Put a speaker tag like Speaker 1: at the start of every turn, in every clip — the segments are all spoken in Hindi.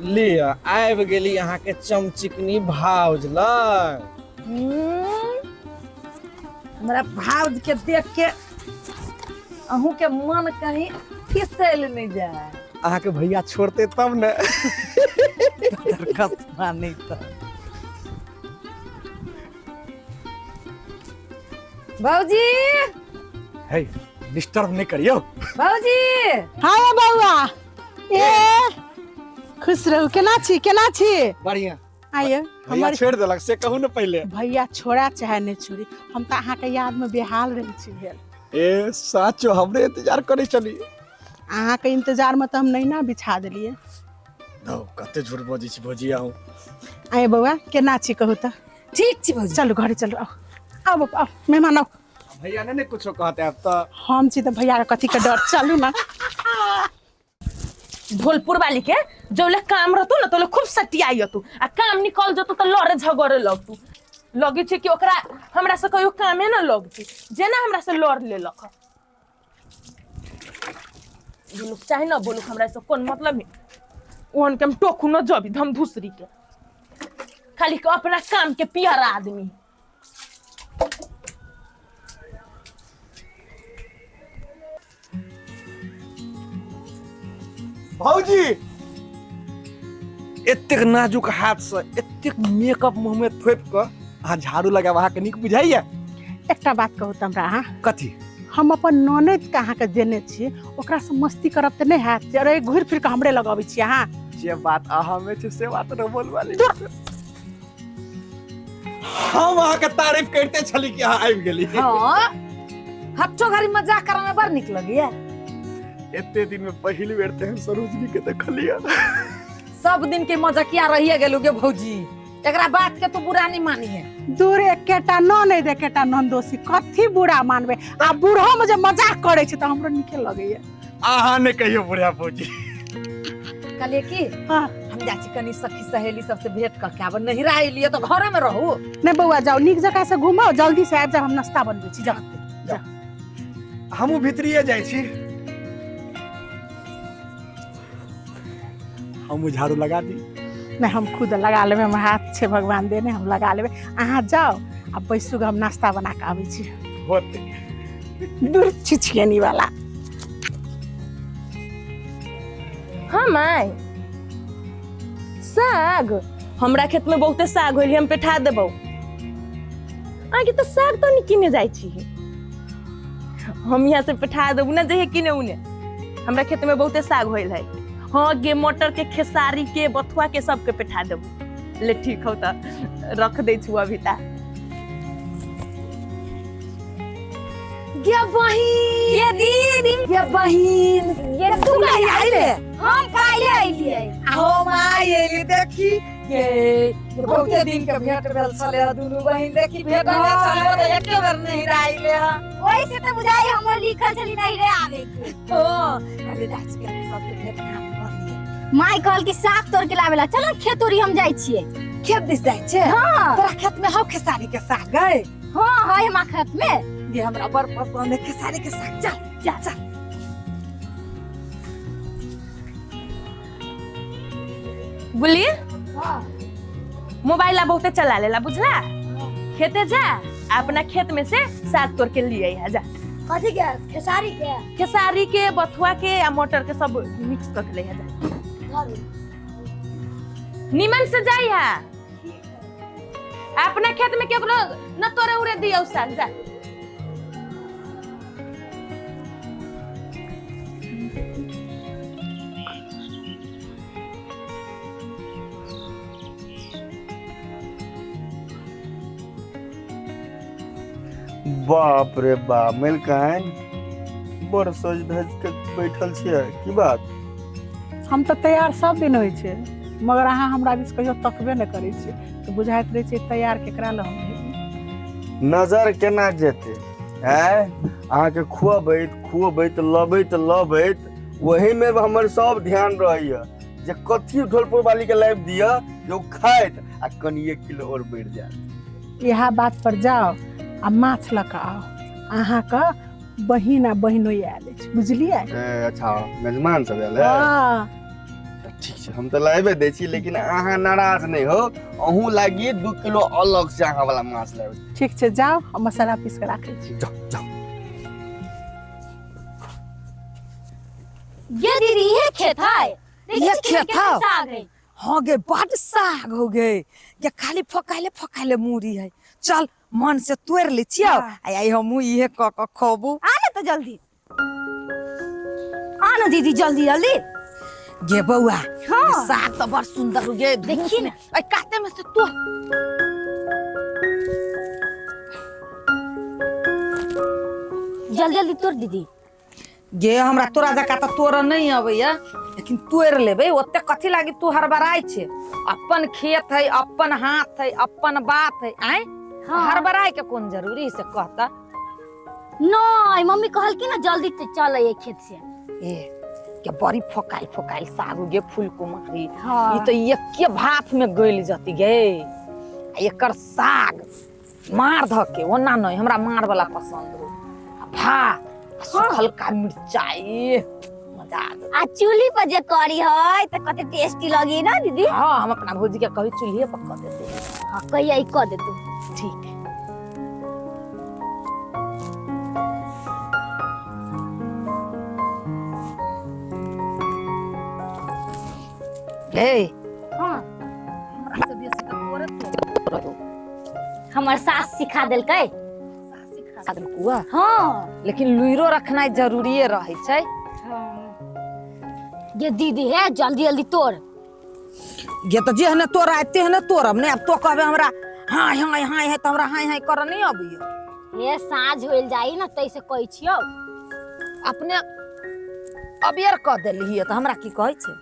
Speaker 1: लिया आबि गेली अहाँ के चमचिकनी भाउज लग।
Speaker 2: हमरा भाउज के देख के अहू के मन कहीं फिसल नहीं जाए।
Speaker 1: अहाँ के भैया छोड़ते तब न।
Speaker 2: कसमा नहीं तो भाउजी
Speaker 1: हे डिस्टर्ब नहीं करियो
Speaker 2: भाउजी।
Speaker 3: हाँ बउआ ए खुश रहू। केना छी
Speaker 1: बढ़िया।
Speaker 3: आइए
Speaker 1: भैया छोड़ देलक से कहू न पहले।
Speaker 3: भैया छोड़ा चाहे नहीं छोड़ी हम तो अहाँ के याद में बेहाल रहे छी भेल।
Speaker 1: ए साचो हमरे इंतजार करे चली।
Speaker 3: अहाँ के इंतजार में तो हम नहीं ना बिछा दिलिए।
Speaker 1: दो कते झूठ बजी छी भौजी आहू।
Speaker 3: आइए बउआ केना छी कहू तो।
Speaker 2: ठीक छी भाउजी।
Speaker 3: चलो घरे चलो आओ आओ बाबू आओ मेहमान आओ।
Speaker 1: भैया ने कुछो कहते अब तो
Speaker 3: हम छी तो भैया के कथी के डर। चलू ना
Speaker 4: ढोलपुर वाली के जौले काम रहतू ना तो खूब सटियाई तू आ काम निकल जतू तो लड़े झगड़े लगतू। लगे छे कि ओकरा हमरा से कहियो कामे ना लगतू जेना हमरा से लड़ लेलक। बोलू चाहे ना बोलू हमरा से कोन मतलब है। ओहन के हम टोकू न जबी धम धूसरी के खाली के अपना काम के पियर आदमी।
Speaker 1: भौजी एतेक नाजुक हाथ से एतेक मेकअप मुंह में थोप के अहाँ झाड़ू लगाब अहाँ के नीक बुझाइया।
Speaker 3: एकटा बात कहू त हमरा अहाँ
Speaker 1: कथी
Speaker 3: हम अपन ननद के अहाँ के देने छी ओकरा से मस्ती करब त नहीं हैत। अरे घुर फिर के हमरे लगाबै छी अहाँ।
Speaker 1: जे बात अहाँ में छै से बात न बोलवाली। हम अहाँ के तारीफ करते छली कि अहाँ आबि गेली।
Speaker 2: हाँ हफ्तो घरी मजाक करना बड़ निक लगिए।
Speaker 1: एते दिन में पहली बेर तेहन सरोजनी के देखलिया।
Speaker 2: सब दिन के मजाकिया रहिए गेलू गे भौजी। एकरा बात के तो बुरा नहीं मानिए।
Speaker 3: दूर एकेटा न नहीं दे एकेटा नंदोसी कथी बुरा मानबे। आ बूढ़ो में जे मजाक करे छै त हमरो नीके लगैया।
Speaker 1: अहाँ ने कहियो बुढ़ा भौजी।
Speaker 2: कहलिए कि
Speaker 3: हां
Speaker 2: हम जाची कनी सखी सहेली सबसे भेंट करके आब नहिरा आइलिए तो घरे में रहू।
Speaker 3: नहीं बउआ जाओ नीक जगह से घुमाओ जल्दी से आबि जाओ हम नाश्ता बनबै छी। जाओ
Speaker 1: हमहू भीतरिए जाइ छी। हम झाड़ू लगा दी।
Speaker 3: नहीं हम खुद लगा लेबे हमर हाथ छे भगवान देने हम लगा लेबे। अहाँ जाओ अब बैसू हम नाश्ता बना के आबै छी।
Speaker 1: होते
Speaker 3: दूर छिछकेनी वाला।
Speaker 4: हाँ माय साग हमरा खेत में बहुते साग होइल हम पेठा देबौ। आगे तो साग तो नहीं किने जाई छी हम यहाँ से पेठा देबू ना जे किने उने। हमरा खेत में बहुते साग होइल है। हाँ गे मटर के खेसारी के बथुआ के सबके पेठा देबू। ले ठीक हो त रख दे छु अभी ता।
Speaker 2: ये बहिन ये दीदी ये बहिन ये तू कहीं आइले। हम काहे आइलिए। आओ माय एली देखी ये बहुते दिन के भेंट भेल छले दुनु बहिन देखी भेंट भेल छले त एके बार नहीं आइले।
Speaker 5: ओइ से त बुझाई हमर लिखल छली नहीं रे आवे के।
Speaker 2: ओ अरे दाच के सबसे भेंट कर लिए।
Speaker 5: माय कहल कि साग तोड़ के लावेला चल खेतोरी हम जाई छिए।
Speaker 2: खेत दिस जाई छे। हां तोरा खेत में हौ खेसारी के साग गए।
Speaker 5: हां हां हमरा खेत में
Speaker 2: ये हमरा बड़ पसंद है खेसारी के साग। चल जा चल।
Speaker 4: बोलिए
Speaker 5: हां
Speaker 4: मोबाइल बहुते चला लेला बुझला। खेते जा अपना खेत में से साग तोड़ के लिए आ जा।
Speaker 5: कथि के खेसारी के
Speaker 4: खेसारी के बथुआ के या मटर के सब मिक्स कर ले आ जा। निमन से जाई है अपना खेत में केकरो न तोरे उरे दियो साग जा।
Speaker 6: बाप रे बाप मिल कहन बड़ सज धज के बैठल छियै की बात।
Speaker 3: हम तो तैयार सब दिन होई छे मगर अहाँ हमरा बीच कहियो तकबे न करै छी तो बुझाइत रहे छै तैयार केकरा ल हम।
Speaker 6: नजर केना जेते है अहाँ के खुअबैत लबैत वही में हमर सब ध्यान रहैया जे कथी ढोलपुर वाली के लाइव दिया जो खाइत आ कनी 1 किलो और बढ़ जाए।
Speaker 3: यह बात पर जाओ आ माछ लका आओ अहाँ का बहिन आ बहिनो आयल छै बुझलिए।
Speaker 6: अच्छा मेजमान सब आयल है।
Speaker 3: हां
Speaker 6: तो ठीक छै हम तो लाइबे दै छी लेकिन अहाँ नाराज नहीं हो अहूँ लागी 2 किलो अलग से अहाँ वाला माछ लाइब
Speaker 3: ठीक छै जाओ हम मसाला पीस के राखै छी
Speaker 6: जाओ जाओ
Speaker 5: ये दीदी ये खेत है
Speaker 2: ये खेत है?
Speaker 5: साग है
Speaker 2: हाँ गे बड़ साग हो गे ये खाली फकाइले मूड़ी है चल मन से तोड़ ले छियो आई हम इहे क क खबू
Speaker 5: आना तो जल्दी आना दीदी जल्दी जल्दी
Speaker 2: गे बउआ
Speaker 5: हाँ।
Speaker 2: ये साग तो बड़ सुंदर हो गे
Speaker 5: देखी ना।
Speaker 2: आई काटे में से तो
Speaker 5: जल्दी जल्दी तोड़ दीदी
Speaker 2: गे हमरा तोरा जका त तोरा नहीं अबैया लेकिन तोड़ लेबे ओते कथी लागी तू हड़बड़ाई छे अपन खेत है अपन हाथ है अपन बात है आए
Speaker 5: हाँ।
Speaker 2: हड़बड़ाई के कौन जरूरी से कहता
Speaker 5: नहीं मम्मी कहल की ना जल्दी चल ये खेत से
Speaker 2: ए के बड़ी फोकाइल साग गे फूल कुमारी
Speaker 5: हाँ।
Speaker 2: ई तो एक भात में गइल जती गे एकर साग मार ध के ओना नहीं हमरा मार वाला पसंद हो भात सुखल का मिर्चाई मजा आ जाए
Speaker 5: आ चूल्ही पर जे करी है तो कते टेस्टी लगी ना दीदी
Speaker 2: हाँ हम अपना भौजी के कभी चूल्हे पर कर देते हैं
Speaker 5: हाँ कहिया कर दे तू
Speaker 2: ठीक है हे
Speaker 5: हाँ
Speaker 2: हमरा से बेसी त तोरे तोड़ दो
Speaker 5: हमार सास सिखा देलकै
Speaker 2: साग कुआ
Speaker 5: हाँ
Speaker 2: लेकिन लुइरो रखनाइ जरूरी रहे छै
Speaker 5: ये दीदी है जल्दी जल्दी तोड़
Speaker 2: ये तो जे हने तोरा एते हने तोड़ब ने अब तो कहबे हमरा हाय हाय हाय है त हमरा हाय हाय कर नहीं अबिय
Speaker 5: ये साँझ होइल जाई ना तैसे कहै छियो
Speaker 2: अपने अबियर क देलिए त हमरा की कहै छै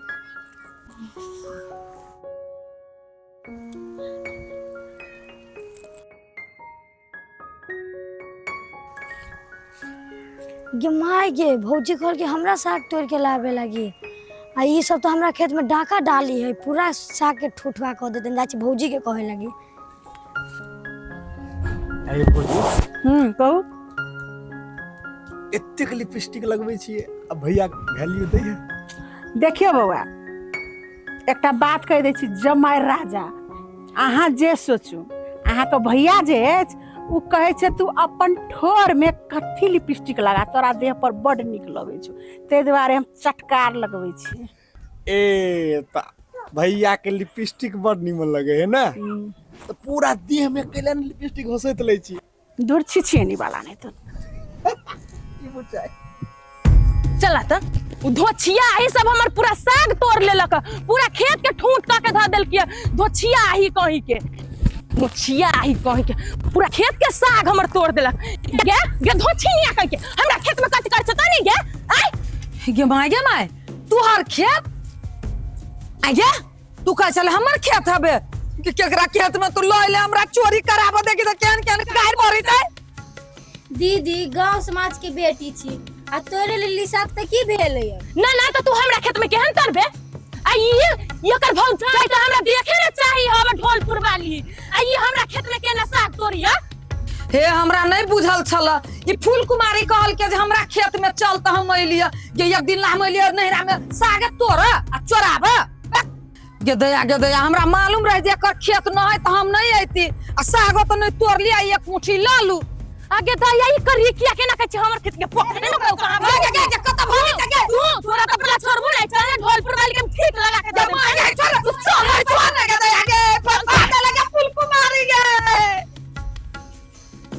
Speaker 5: गे माय गे भौजी कहल के हमरा साग तोड़ के लावे लगी आ ये सब तो हमरा खेत में डाका डाली है पूरा साग के ठुठुआ कह देते जाची भौजी के कहे लगी
Speaker 1: अरे भौजी
Speaker 3: कहू
Speaker 1: एतेक लिपस्टिक लगबै छियै अब भैया वैल्यू दैया
Speaker 3: देखियो बउआ एकटा बात कह दै छी जमाई राजा अहाँ जे सोचू अहाँ के भैया जे अछि उ कहे छै तू अपन ठोर में कथी लिपस्टिक लगा तोरा देह पर बड़ निक लगे छौ ते दुआरे हम चटकार लगबै छी
Speaker 1: ए त भैया के लिपस्टिक बड़ निमन लगे है ना तो पूरा देह में कैलन लिपस्टिक घसैत लै छी
Speaker 3: दूर छिछियनी वाला नहीं तो
Speaker 1: की बुझाय
Speaker 4: चला त उ धोछिया ही सब हमर पूरा साग तोड़ लेलक पूरा खेत के ठूंठ क के ध देलकिय धोछिया ही कहि के धोछिया ही कहि के पूरा खेत के साग हमर तोड़ देलक गे गे धोछिया कहि के हमरा खेत में कथि कर छता नहीं गे आय
Speaker 2: गे माय तू हर खेत आ गे तू कह चले हमर खेत हबे कि केकरा खेत में तू लय ले हमरा चोरी कराबो देखि त केन केन गायर भरै छै
Speaker 5: दीदी गांव समाज के बेटी छी आ तोरे लिली साग त की भेलै
Speaker 4: ना ना तो तू हमरा खेत में केहन करबे आ ये कर भौज चाहे त हमरा देखे न चाही हमर ढोलपुर वाली आ ये हमरा खेत में केना साग तोड़िया
Speaker 2: हे हमरा नहीं बुझल छल ई फूल कुमारी कहल के जे हमरा खेत में चल त हम अइलिए जे एक दिन ला हम अइलिए नहरा में साग तोड़ आ चोराब गे दया हमरा मालूम रहे जे एकर खेत न है त हम नहीं आइती आ साग त नहीं तोड़ लिया एक मुट्ठी ल लू
Speaker 4: आगे दया ई करिए किया केना कहै छै हमर खेत के पोखरे न कहां
Speaker 2: गे कत भोगे गे